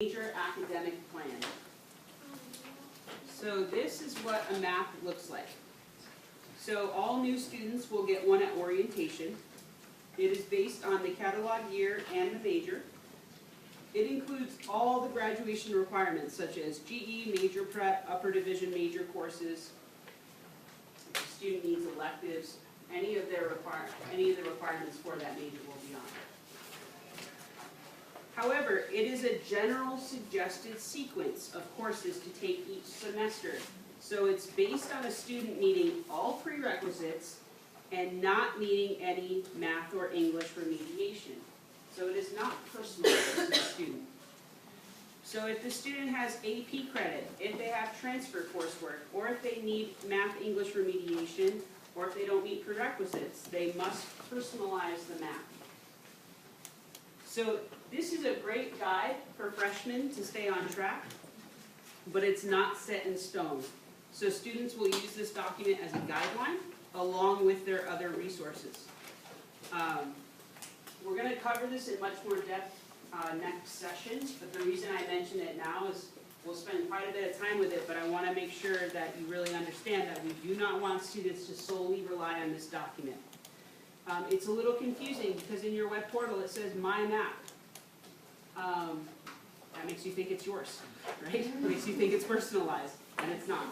Major academic plan. So this is what a map looks like. So all new students will get one at orientation. It is based on the catalog year and the major. It includes all the graduation requirements such as GE, major prep, upper division major courses. If the student needs electives, any of the requirements for that major will be on there. However, it is a general suggested sequence of courses to take each semester. So it's based on a student meeting all prerequisites and not needing any math or English remediation. So it is not personalized to the student. So if the student has AP credit, if they have transfer coursework, or if they need math English remediation, or if they don't meet prerequisites, they must personalize the map. So this is a great guide for freshmen to stay on track, but it's not set in stone. So students will use this document as a guideline along with their other resources. We're going to cover this in much more depth next session, but the reason I mention it now is we'll spend quite a bit of time with it, but I want to make sure that you really understand that we do not want students to solely rely on this document. It's a little confusing because in your web portal it says MyMAP. That makes you think it's yours, right? It makes you think it's personalized, and it's not.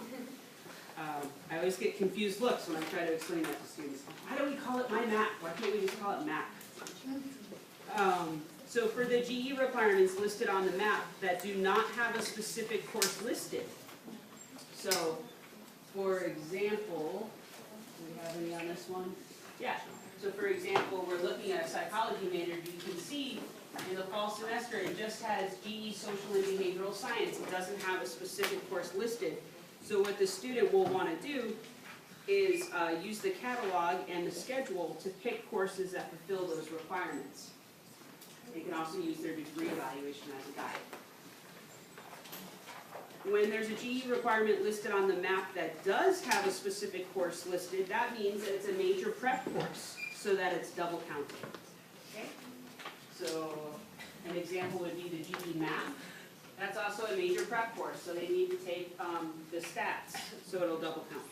I always get confused looks when I try to explain that to students. Why do we call it MyMAP? Why can't we just call it MAP? So for the GE requirements listed on the map that do not have a specific course listed. So, for example, do we have any on this one? Yeah. So for example, we're looking at a psychology major. You can see in the fall semester it just has GE Social and Behavioral Science. It doesn't have a specific course listed. So what the student will want to do is use the catalog and the schedule to pick courses that fulfill those requirements. They can also use their degree evaluation as a guide. When there's a GE requirement listed on the map that does have a specific course listed, that means that it's a major prep course, so that it's double counted. Okay? So an example would be the GE Math. That's also a major prep course, so they need to take the stats, so it'll double count.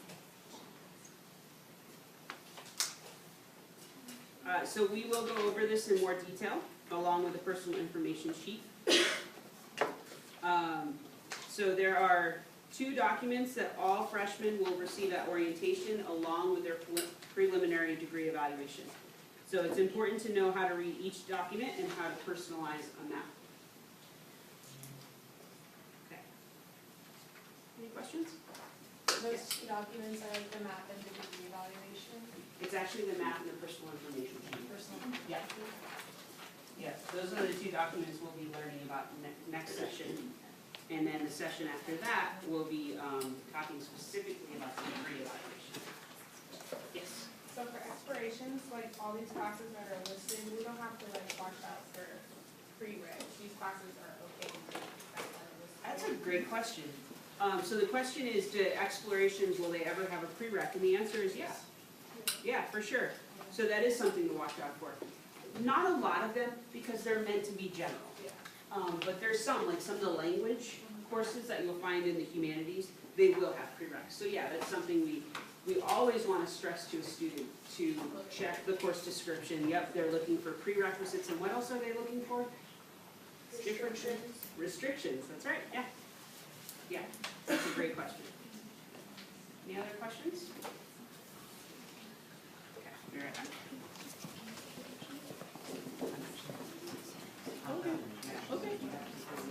So we will go over this in more detail, along with the personal information sheet. So there are 2 documents that all freshmen will receive at orientation, along with their preliminary degree evaluation. So it's important to know how to read each document and how to personalize a map. Okay. Any questions? Those 2 documents are like the map and the degree evaluation? It's actually the map and the personal information sheet. Personal. Yeah. Yes, those are the 2 documents we'll be learning about next session. And then the session after that will be talking specifically about the degree evaluation. Yes? So for explorations, like all these classes that are listed, we don't have to like watch out for pre-reg. These classes are okay. That's a great question. So the question is, do explorations, will they ever have a prereq? And the answer is yes. Yeah, for sure. So that is something to watch out for. Not a lot of them, because they're meant to be general. But there's some, like some of the language courses that you'll find in the humanities, they will have prereqs. So yeah, that's something we always want to stress to a student, to check the course description. Yep, they're looking for prerequisites, and what else are they looking for? Restrictions. Restrictions, that's right, yeah. Yeah, that's a great question. Any other questions? Okay, be right back. Okay.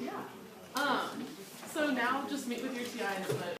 Yeah. So now just meet with your TIs, but